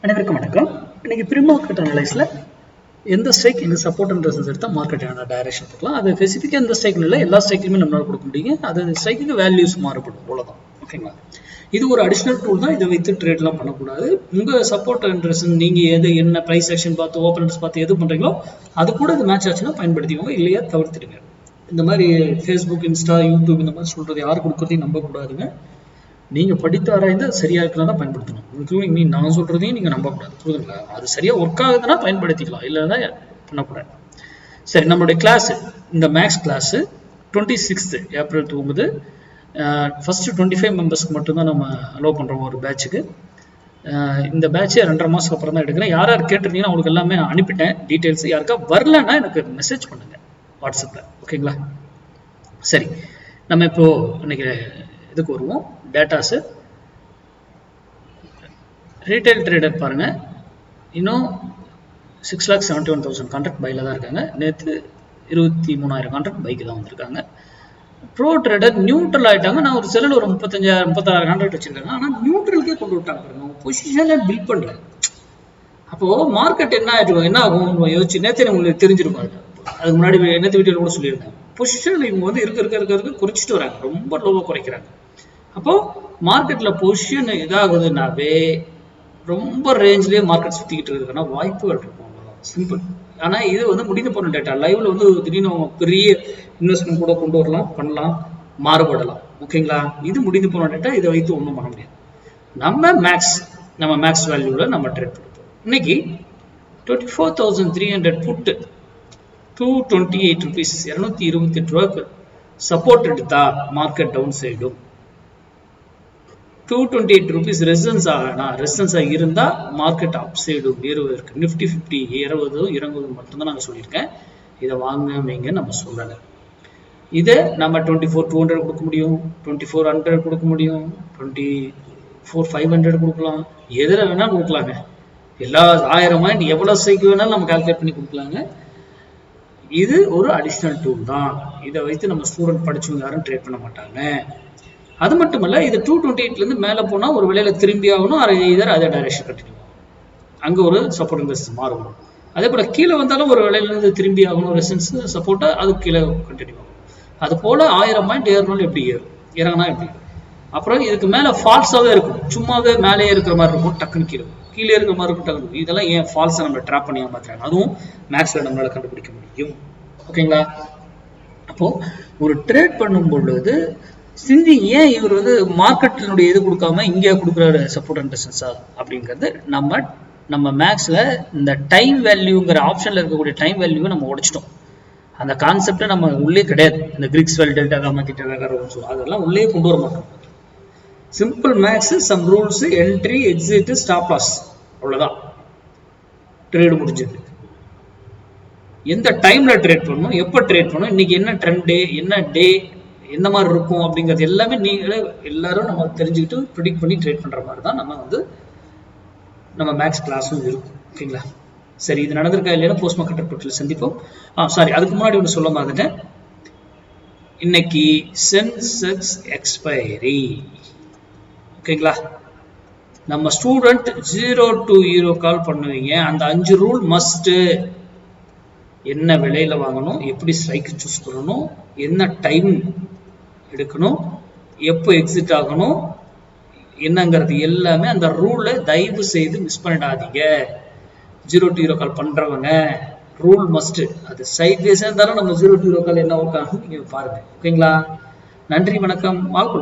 அனைவருக்கும் வணக்கம். இன்னைக்கு ப்ரீ மார்க்கெட் அனலைஸ்ல எந்த ஸ்ட்ரைக் எங்க சப்போர்ட் அண்ட் ரெசிஸ்டன்ஸ் எடுத்தா மார்க்கெட்டான டைரக்ஷன் பார்க்கலாம். அது ஸ்பெசிஃபிக்கா எந்த ஸ்ட்ரைக்ல இல்லை, எல்லா ஸ்ட்ரைக்லையுமே நம்மளால கொடுக்க முடியும். அது ஸ்ட்ரைக்கு வேல்யூஸ் மாறுபடும், அவ்வளவுதான். ஓகேங்களா? இது ஒரு அடிஷனல் டூல் தான். இதை வைத்து ட்ரேட்லாம் பண்ணக்கூடாது. உங்க சப்போர்ட் அண்ட் ரெசிஸ்டன்ஸ் நீங்க எது என்ன பிரைஸ் ஆக்ஷன் பார்த்து ஓப்பன் பார்த்து எது பண்றீங்களோ அது கூட இது மேட்ச் ஆச்சுன்னா பயன்படுத்திக்கோங்க, இல்லையா தவிர்த்துடுங்க. இந்த மாதிரி ஃபேஸ்புக், இன்ஸ்டா, யூடியூப் இந்த மாதிரி சொல்றது யாரு கொடுக்குறதையும் நம்ப கூடாதுங்க. நீங்க படித்து ஆராய்ந்து சரியா இருக்கலாம் தான் பயன்படுத்தணும். இன்க்ளூடிங் நான் சொல்றதையும் நீங்க நம்ப கூடாது, புரியுதுங்களா? அது சரியா ஒர்க் ஆகுதுன்னா பயன்படுத்திக்கலாம், இல்லைன்னா பண்ணக்கூடாது. சரி, நம்மளுடைய கிளாஸ் இந்த மேக்ஸ் கிளாஸ் 26 ஏப்ரல் துவங்குது. ஃபர்ஸ்ட் 25 மெம்பர்ஸ்க்கு மட்டும்தான் நம்ம அலோவ் பண்றோம் ஒரு பேட்சுக்கு. இந்த பேட்ச் 2.5 மாசத்துக்கு அப்புறம் தான் எடுக்கிறேன். யார் யார் கேட்டிருந்தீங்கன்னா அவங்களுக்கு எல்லாமே அனுப்பிட்டேன் டீட்டெயில்ஸ். யாருக்கா வரலன்னா எனக்கு மெசேஜ் பண்ணுங்க வாட்ஸ்அப்ல, ஓகேங்களா? சரி, நம்ம இப்போ இன்னைக்கு இதுக்கு வருவோம். டேட்டாஸ் ரீட்டைல் ட்ரேடர் பாருங்க, இன்னும் 6,71,000 கான்ட்ராக்ட் பைல தான் இருக்காங்க. நேற்று 23,000 கான்ட்ராக்ட் பைக்கு தான் வந்திருக்காங்க. ப்ரோ ட்ரேடர் நியூட்ரல் ஆயிட்டாங்க. நான் ஒரு செல்லில் ஒரு 36 கான்ட்ராக்ட் வச்சிருக்காங்க. ஆனால் நியூட்ரலுக்கே கொண்டு விட்டாங்க பாருங்க, பொசிஷனே பில்ட் பண்ணல. அப்போ மார்க்கெட் என்ன ஆயிடும், என்ன ஆகும் யோசிச்சு நேற்று உங்களுக்கு தெரிஞ்சிருக்கும். அதுக்கு முன்னாடி நேற்று வீடியோ கூட சொல்லியிருந்தேன். பொசிஷன் இவங்க வந்து இருக்க குறைச்சிட்டு வராங்க, ரொம்ப லோவாக குறைக்கிறாங்க. அப்போ மார்க்கெட்ல பொசிஷன் இதாகுதுனாவே ரொம்ப ரேஞ்ச்லயே மார்க்கெட் சுத்திக்கிட்டு இருக்குன்னா வாய்ப்புகள் இருக்கும், சிம்பிள். ஆனா இது வந்து முடிந்து போன டேட்டா. லைவ்ல வந்து திடீர்னு பெரிய இன்வெஸ்ட்மெண்ட் கூட கொண்டு வரலாம், பண்ணலாம், மாறுபடலாம். ஓகேங்களா? இது முடிந்து போன டேட்டா, இதை வைத்து ஒன்றும் பண்ண முடியாது. நம்ம மேக்ஸ் வேல்யூல நம்ம ட்ரேட் பண்ணுறோம். இன்னைக்கு 24,300 புட்டு 228 rupees 228 ரூபாய்க்கு சப்போர்ட் எடுத்தா மார்க்கெட் டவுன் சைடும், 228 rupees ரெசிஸ்டன்ஸ் ஆகலாம். ரெசிஸ்டன்ஸா இருந்தா மார்க்கெட் அப் சைடும் ஏறுவதற்கு. நிஃப்டி 50 ஏறுவதும் இறங்குவதும் மட்டும்தான் நாங்கள் சொல்லியிருக்கேன். இதை வாங்க நம்ம சொல்லலை. இதை நம்ம 24,200 கொடுக்க முடியும், 24,100 கொடுக்க முடியும், 24,500 கொடுக்கலாம், எதில் வேணாலும் கொடுக்கலாங்க. எல்லா 1000 எவ்வளவு சைக்கு வேணாலும் நம்ம கால்குலேட் பண்ணி கொடுக்கலாங்க. இது ஒரு அடிஷனல் டூல் தான். இதை வைத்து நம்ம ஸ்டூடெண்ட் படிச்சவங்க யாரும் ட்ரேட் பண்ண மாட்டாங்க. அது மட்டும் இல்ல, இது 228 இருந்து மேல போனா ஒரு வேளையில திரும்பி ஆகணும், அதே டைரக்ஷன் கண்டினியூ ஆகும். அங்க ஒரு சப்போர்ட் ரெசிஸ்டன்ஸ் மாறும். அதே போல கீழே வந்தாலும் ஒரு வேளையில இருந்து திரும்பி ஆகணும், ரெசிஸ்டன்ஸ் சப்போர்ட்டா அது கீழே கண்டினியூ ஆகும். அது போல 1000 ஏறணும், எப்படி ஏறும், இறங்கினா எப்படி. அப்புறம் இதுக்கு மேல ஃபால்ஸாவே இருக்கும், சும்மாவே மேலே இருக்கிற மாதிரி இருக்கும், டக்குன்னு கீழே இருக்கிற மாதிரி இருக்கும், டக்குனு. இதெல்லாம் ஏன் ஃபால்ஸை நம்ம ட்ராப் பண்ணி ஏமாத்துறாங்க, அதுவும் மேக்ஸ்ல நம்மளால கண்டுபிடிக்க முடியும். ஓகேங்களா? அப்போ ஒரு ட்ரேட் பண்ணும் பொழுது சிந்தி ஏன் இவர் வந்து மார்க்கெட்டினுடைய இது கொடுக்காம இங்கே கொடுக்குற சப்போர்ட் அண்ட் ரெசிஸ்டன்ஸா அப்படிங்கிறது நம்ம மேக்ஸ்ல இந்த டைம் வேல்யூங்கிற ஆப்ஷன்ல இருக்கக்கூடிய டைம் வேல்யூவை நம்ம உடைச்சிட்டோம். அந்த கான்செப்டை நம்ம உள்ளே கிடையாது. இந்த கிரிக்ஸ் வெல் டெல்டா காமா கிட்ட அதெல்லாம் உள்ளே கொண்டு வர மாட்டோம். Simple maths, some rules, entry, exit, stop loss, அவ்வளவுதான். ட்ரேடு முடிஞ்சது. எந்த டைம்ல ட்ரேட் பண்ணணும், எப்போ ட்ரேட் பண்ணணும், இன்னைக்கு என்ன ட்ரெண்ட், என்ன டே, எந்த மாதிரி இருக்கும் அப்படிங்கிறது எல்லாமே நீங்களே எல்லாரும் நம்ம தெரிஞ்சுக்கிட்டு ப்ரிடிக்ட் பண்ணி ட்ரேட் பண்ற மாதிரி தான் நம்ம மேக்ஸ் கிளாஸும் இருக்கும். ஓகேங்களா? சரி, இது நடந்திருக்கா இல்லையா போஸ்ட் மார்க்கெட் ரிப்போர்ட்ல சந்திப்போம். சாரி, அதுக்கு முன்னாடி ஒன்று சொல்ல மாதிரிட்டேன். இன்னைக்கு சென்செக்ஸ் எக்ஸ்பைரி. ஓகேங்களா? நம்ம ஸ்டூடெண்ட் 0 to 0 கால் பண்ணுவீங்க. அந்த 5 ரூல் மஸ்ட். என்ன விலையில வாங்கணும், எப்படி ஸ்ட்ரைக் சூஸ் பண்ணணும், என்ன டைம் எடுக்கணும், எப்போ எக்ஸிட் ஆகணும், என்னங்கிறது எல்லாமே அந்த ரூலை தயவு செய்து மிஸ் பண்ணிடாதீங்க. 0 to 0 கால் பண்றவங்க ரூல் மஸ்ட். அது சைட் வேஸா இருந்தாலும் நம்ம 0 to 0 கால் என்ன ஒர்க் ஆகும் நீங்க பாருங்க. ஓகேங்களா? நன்றி, வணக்கம். வாழ்க்கை